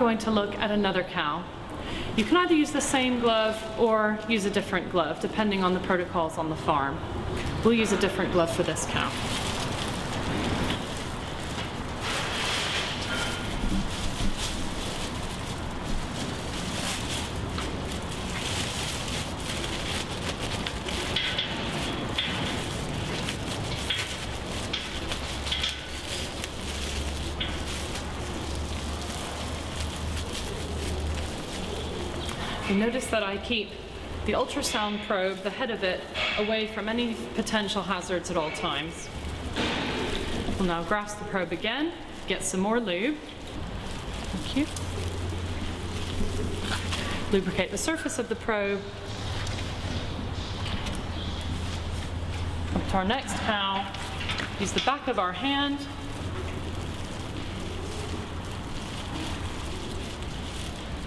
going to look at another cow. You can either use the same glove or use a different glove, depending on the protocols on the farm. We'll use a different glove for this cow. You notice that I keep the ultrasound probe, the head of it, away from any potential hazards at all times. We'll now grasp the probe again, get some more lube. Thank you. Lubricate the surface of the probe. Come to our next cow. Use the back of our hand.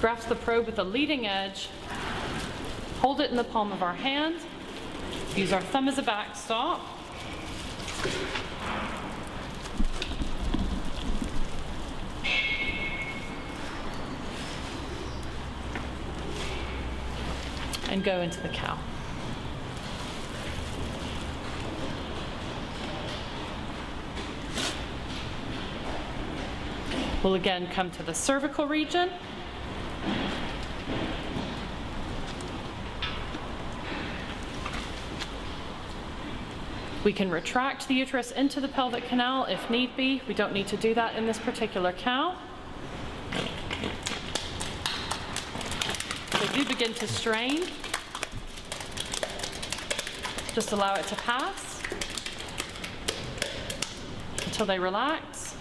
Grasp the probe with the leading edge, hold it in the palm of our hand, use our thumb as a backstop, and go into the cow. We'll again come to the cervical region. We can retract the uterus into the pelvic canal if need be. We don't need to do that in this particular cow. So do begin to strain. Just allow it to pass until they relax.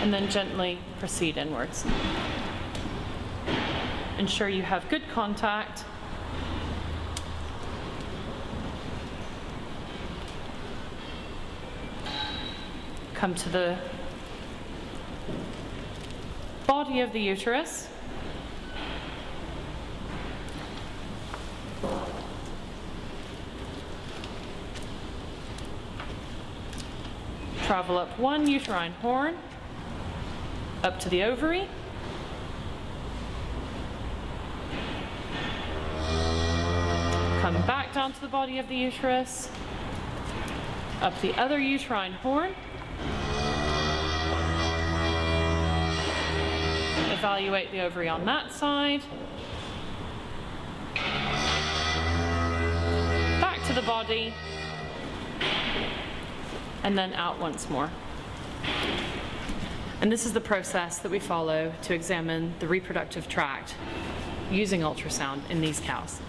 And then gently proceed inwards. Ensure you have good contact. Come to the body of the uterus. Travel up one uterine horn, up to the ovary. Come back down to the body of the uterus, up the other uterine horn. Evaluate the ovary on that side. Back to the body. And then out once more. And this is the process that we follow to examine the reproductive tract using ultrasound in these cows.